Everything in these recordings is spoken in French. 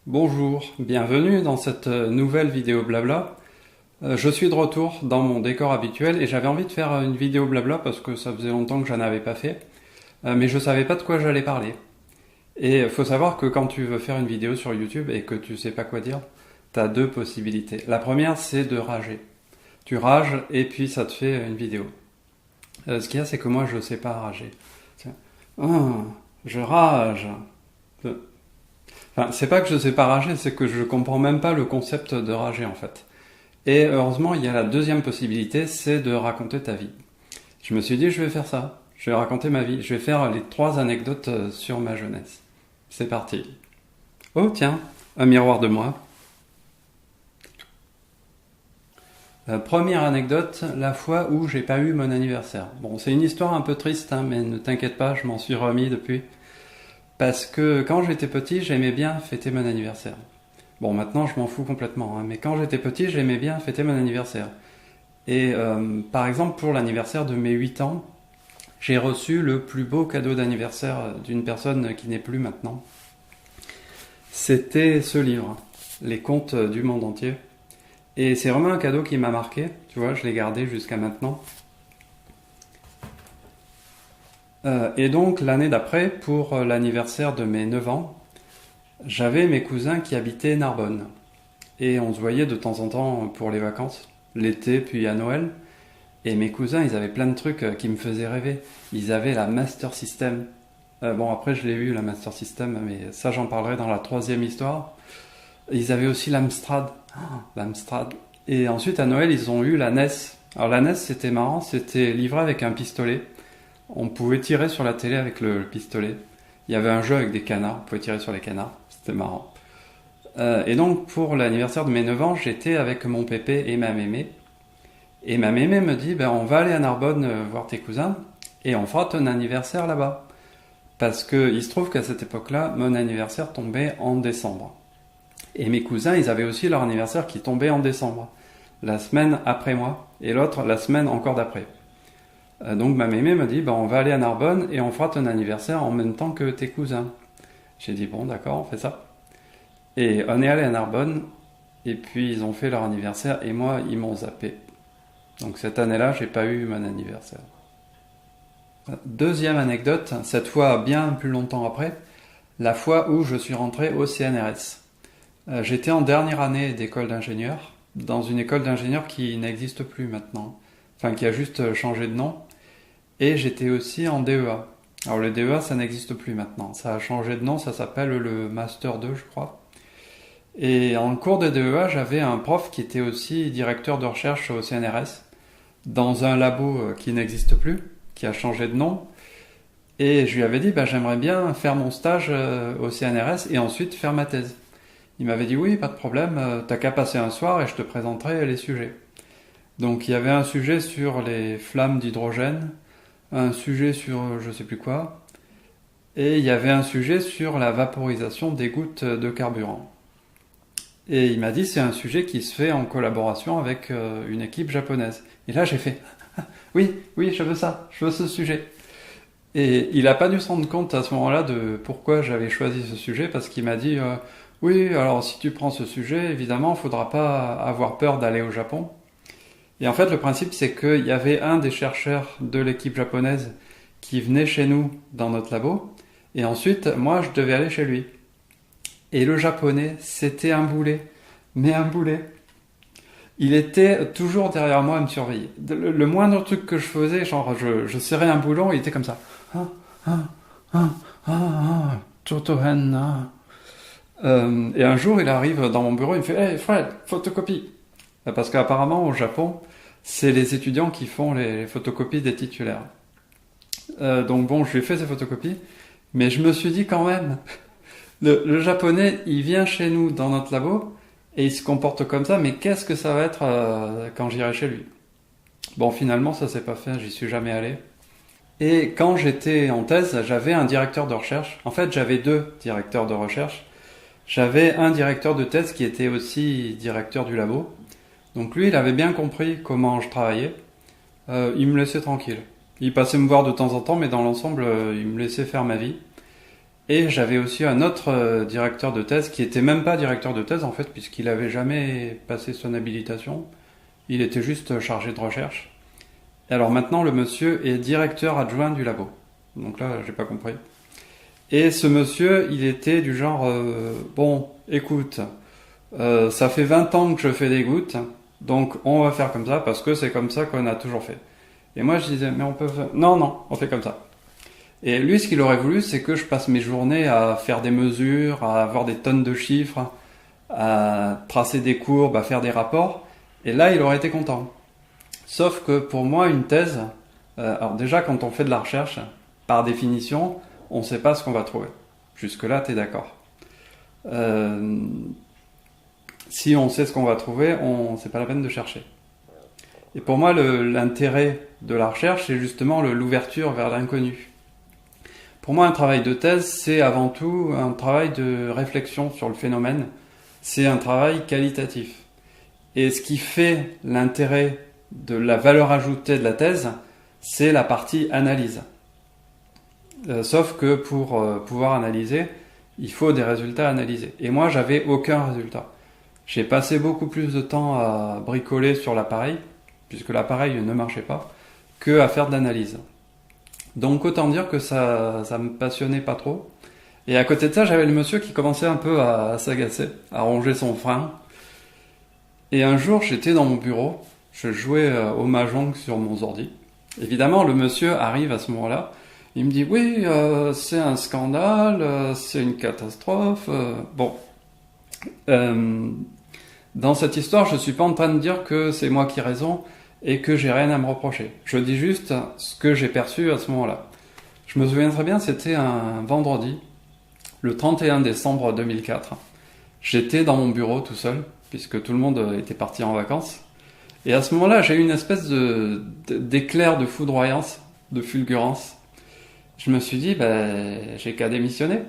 Bonjour, bienvenue dans cette nouvelle vidéo blabla. Je suis de retour dans mon décor habituel et j'avais envie de faire une vidéo blabla parce que ça faisait longtemps que j'en avais pas fait, mais je savais pas de quoi j'allais parler. Et il faut savoir que quand tu veux faire une vidéo sur YouTube et que tu sais pas quoi dire, tu as deux possibilités. La première, c'est de rager. Tu rages et puis ça te fait une vidéo. Ce qu'il y a, c'est que moi je sais pas rager. Oh, je rage. Enfin, c'est pas que je sais pas rager, c'est que je comprends même pas le concept de rager en fait. Et heureusement, il y a la deuxième possibilité, c'est de raconter ta vie. Je me suis dit, je vais faire ça. Je vais raconter ma vie. Je vais faire les 3 anecdotes sur ma jeunesse. C'est parti. Oh tiens, un miroir de moi. Première anecdote, la fois où j'ai pas eu mon anniversaire. Bon, c'est une histoire un peu triste, hein, mais ne t'inquiète pas, je m'en suis remis depuis. Parce que quand j'étais petit, j'aimais bien fêter mon anniversaire. Bon, maintenant, je m'en fous complètement, hein, mais quand j'étais petit, j'aimais bien fêter mon anniversaire. Et par exemple, pour l'anniversaire de mes 8 ans, j'ai reçu le plus beau cadeau d'anniversaire d'une personne qui n'est plus maintenant. C'était ce livre, Les Contes du monde entier. Et c'est vraiment un cadeau qui m'a marqué, tu vois, je l'ai gardé jusqu'à maintenant. Et donc, l'année d'après, pour l'anniversaire de mes 9 ans, j'avais mes cousins qui habitaient Narbonne. Et on se voyait de temps en temps pour les vacances, l'été puis à Noël. Et mes cousins, ils avaient plein de trucs qui me faisaient rêver. Ils avaient la Master System. Bon, après, je l'ai eu, la Master System, mais ça, j'en parlerai dans la 3e histoire. Ils avaient aussi l'Amstrad. L'Amstrad. Et ensuite, à Noël, ils ont eu la NES. Alors, la NES, c'était marrant, c'était livré avec un pistolet. On pouvait tirer sur la télé avec le pistolet. Il y avait un jeu avec des canards, on pouvait tirer sur les canards. C'était marrant. Et donc, pour l'anniversaire de mes 9 ans, j'étais avec mon pépé et ma mémé. Et ma mémé me dit, on va aller à Narbonne voir tes cousins et on fera ton anniversaire là-bas. Parce qu'il se trouve qu'à cette époque-là, mon anniversaire tombait en décembre. Et mes cousins, ils avaient aussi leur anniversaire qui tombait en décembre. La semaine après moi, et l'autre la semaine encore d'après. Donc ma mémé me dit, on va aller à Narbonne et on fera ton anniversaire en même temps que tes cousins. J'ai dit, bon d'accord, on fait ça. Et on est allé à Narbonne, et puis ils ont fait leur anniversaire, et moi, ils m'ont zappé. Donc cette année-là, j'ai pas eu mon anniversaire. Deuxième anecdote, cette fois bien plus longtemps après, la fois où je suis rentré au CNRS. J'étais en dernière année d'école d'ingénieur, dans une école d'ingénieur qui n'existe plus maintenant, enfin qui a juste changé de nom, et j'étais aussi en DEA. Alors le DEA, ça n'existe plus maintenant, ça a changé de nom, ça s'appelle le Master 2, je crois. Et en cours de DEA, j'avais un prof qui était aussi directeur de recherche au CNRS, dans un labo qui n'existe plus, qui a changé de nom. Et je lui avais dit, j'aimerais bien faire mon stage au CNRS et ensuite faire ma thèse. Il m'avait dit, oui, pas de problème, t'as qu'à passer un soir et je te présenterai les sujets. Donc il y avait un sujet sur les flammes d'hydrogène, un sujet sur je sais plus quoi, et il y avait un sujet sur la vaporisation des gouttes de carburant. Et il m'a dit, c'est un sujet qui se fait en collaboration avec une équipe japonaise. Et là, j'ai fait, oui, je veux ça, je veux ce sujet. Et il n'a pas dû se rendre compte à ce moment-là de pourquoi j'avais choisi ce sujet, parce qu'il m'a dit, oui, alors si tu prends ce sujet, évidemment, il ne faudra pas avoir peur d'aller au Japon. Et en fait, le principe, c'est qu'il y avait un des chercheurs de l'équipe japonaise qui venait chez nous dans notre labo, et ensuite, moi, je devais aller chez lui. Et le japonais, c'était un boulet. Mais un boulet. Il était toujours derrière moi à me surveiller. Le moindre truc que je faisais, genre je serrais un boulon, il était comme ça. Et un jour, il arrive dans mon bureau, il me fait « Hey Fred, photocopie !» Parce qu'apparemment, au Japon, c'est les étudiants qui font les photocopies des titulaires. Donc bon, je lui ai fait ces photocopies, mais je me suis dit quand même... Le japonais, il vient chez nous dans notre labo et il se comporte comme ça, mais qu'est-ce que ça va être quand j'irai chez lui? Bon, finalement, ça s'est pas fait, j'y suis jamais allé. Et quand j'étais en thèse, j'avais un directeur de recherche. En fait, j'avais 2 directeurs de recherche. J'avais un directeur de thèse qui était aussi directeur du labo. Donc lui, il avait bien compris comment je travaillais. Il me laissait tranquille. Il passait me voir de temps en temps, mais dans l'ensemble, il me laissait faire ma vie. Et j'avais aussi un autre directeur de thèse qui était même pas directeur de thèse en fait, puisqu'il avait jamais passé son habilitation. Il était juste chargé de recherche. Et alors maintenant, le monsieur est directeur adjoint du labo. Donc là, j'ai pas compris. Et ce monsieur, il était du genre, bon, écoute, ça fait 20 ans que je fais des gouttes, donc on va faire comme ça parce que c'est comme ça qu'on a toujours fait. Et moi, je disais, mais on peut faire... Non, non, on fait comme ça. Et lui, ce qu'il aurait voulu, c'est que je passe mes journées à faire des mesures, à avoir des tonnes de chiffres, à tracer des courbes, à faire des rapports. Et là, il aurait été content. Sauf que pour moi, une thèse, alors déjà, quand on fait de la recherche, par définition, on ne sait pas ce qu'on va trouver. Jusque-là, tu es d'accord. Si on sait ce qu'on va trouver, c'est pas la peine de chercher. Et pour moi, l'intérêt de la recherche, c'est justement l'ouverture vers l'inconnu. Pour moi, un travail de thèse, c'est avant tout un travail de réflexion sur le phénomène. C'est un travail qualitatif. Et ce qui fait l'intérêt de la valeur ajoutée de la thèse, c'est la partie analyse. Sauf que pour pouvoir analyser, il faut des résultats analysés. Et moi, j'avais aucun résultat. J'ai passé beaucoup plus de temps à bricoler sur l'appareil, puisque l'appareil ne marchait pas, que à faire de l'analyse. Donc autant dire que ça me passionnait pas trop. Et à côté de ça, j'avais le monsieur qui commençait un peu à s'agacer, à ronger son frein. Et un jour, j'étais dans mon bureau, je jouais au Mahjong sur mon ordi. Évidemment, le monsieur arrive à ce moment-là. Il me dit, oui, c'est un scandale, c'est une catastrophe. Bon. Dans cette histoire, je suis pas en train de dire que c'est moi qui ai raison et que j'ai rien à me reprocher. Je dis juste ce que j'ai perçu à ce moment-là. Je me souviens très bien, c'était un vendredi, le 31 décembre 2004. J'étais dans mon bureau tout seul, puisque tout le monde était parti en vacances. Et à ce moment-là, j'ai eu une espèce d'éclair de foudroyance, de fulgurance. Je me suis dit, j'ai qu'à démissionner.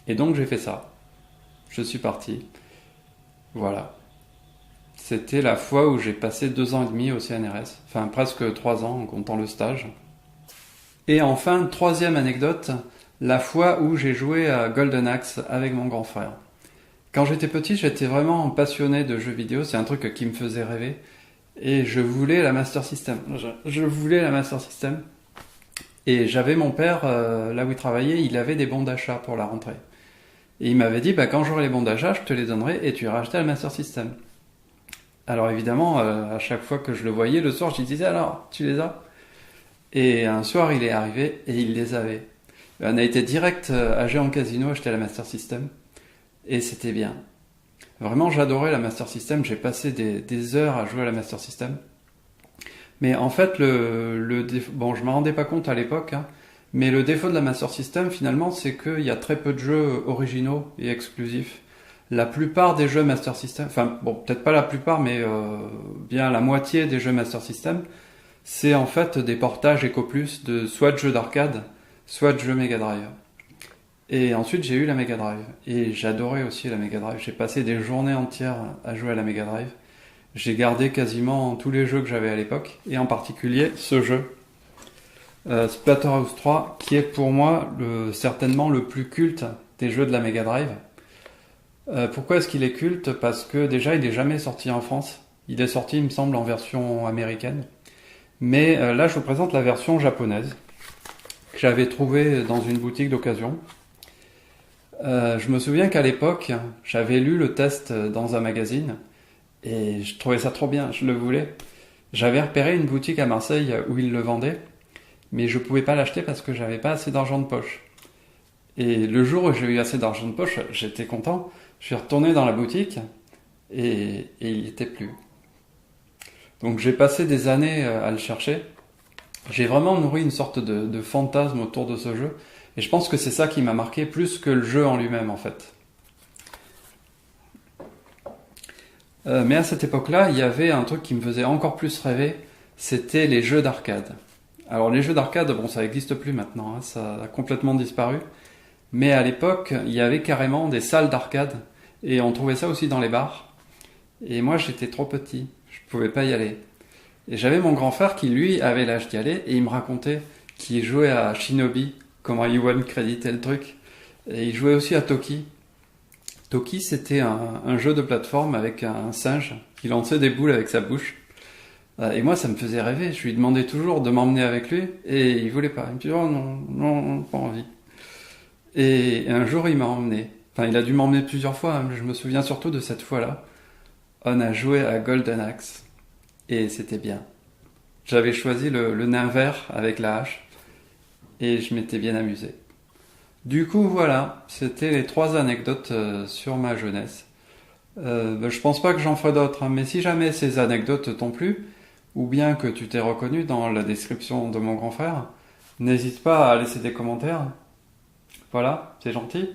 Et donc j'ai fait ça. Je suis parti. Voilà. C'était la fois où j'ai passé 2 ans et demi au CNRS. Enfin, presque 3 ans en comptant le stage. Et enfin, troisième anecdote, la fois où j'ai joué à Golden Axe avec mon grand frère. Quand j'étais petit, j'étais vraiment passionné de jeux vidéo. C'est un truc qui me faisait rêver. Et je voulais la Master System. Je voulais la Master System. Et j'avais mon père, là où il travaillait, il avait des bons d'achat pour la rentrée. Et il m'avait dit, quand j'aurai les bons d'achat, je te les donnerai et tu iras acheter la Master System. Alors évidemment, à chaque fois que je le voyais, le soir, je lui disais, alors, tu les as? Et un soir, il est arrivé et il les avait. On a été direct à Géant Casino acheter la Master System. Et c'était bien. Vraiment, j'adorais la Master System. J'ai passé des heures à jouer à la Master System. Mais en fait, bon, je m'en rendais pas compte à l'époque, hein, mais le défaut de la Master System, finalement, c'est qu'il y a très peu de jeux originaux et exclusifs. La plupart des jeux Master System, enfin, bon, peut-être pas la plupart, mais bien la moitié des jeux Master System, c'est en fait des portages EcoPlus de soit de jeux d'arcade, soit de jeux Mega Drive. Et ensuite, j'ai eu la Mega Drive. Et j'adorais aussi la Mega Drive. J'ai passé des journées entières à jouer à la Mega Drive. J'ai gardé quasiment tous les jeux que j'avais à l'époque, et en particulier ce jeu, Splatterhouse 3, qui est pour moi certainement le plus culte des jeux de la Mega Drive. Pourquoi est-ce qu'il est culte? Parce que déjà, il n'est jamais sorti en France. Il est sorti, il me semble, en version américaine. Mais là, je vous présente la version japonaise, que j'avais trouvée dans une boutique d'occasion. Je me souviens qu'à l'époque, j'avais lu le test dans un magazine, et je trouvais ça trop bien, je le voulais. J'avais repéré une boutique à Marseille où ils le vendaient, mais je pouvais pas l'acheter parce que j'avais pas assez d'argent de poche. Et le jour où j'ai eu assez d'argent de poche, j'étais content. Je suis retourné dans la boutique et il n'y était plus. Donc j'ai passé des années à le chercher. J'ai vraiment nourri une sorte de fantasme autour de ce jeu. Et je pense que c'est ça qui m'a marqué plus que le jeu en lui-même en fait. Mais à cette époque-là, il y avait un truc qui me faisait encore plus rêver, c'était les jeux d'arcade. Alors les jeux d'arcade, bon, ça n'existe plus maintenant, hein, ça a complètement disparu. Mais à l'époque, il y avait carrément des salles d'arcade, et on trouvait ça aussi dans les bars. Et moi, j'étais trop petit, je pouvais pas y aller. Et j'avais mon grand frère qui, lui, avait l'âge d'y aller, et il me racontait qu'il jouait à Shinobi, comment Yuan créditait le truc. Et il jouait aussi à Toki. Toki, c'était un jeu de plateforme avec un singe qui lançait des boules avec sa bouche. Et moi, ça me faisait rêver. Je lui demandais toujours de m'emmener avec lui et il voulait pas. Il me disait oh non, non, pas envie. Et un jour, il m'a emmené. Enfin, il a dû m'emmener plusieurs fois, hein, mais je me souviens surtout de cette fois-là. On a joué à Golden Axe et c'était bien. J'avais choisi le nain vert avec la hache et je m'étais bien amusé. Du coup, voilà, c'était les 3 anecdotes sur ma jeunesse. Je pense pas que j'en ferai d'autres, hein, mais si jamais ces anecdotes t'ont plu, ou bien que tu t'es reconnu dans la description de mon grand frère, n'hésite pas à laisser des commentaires. Voilà, c'est gentil.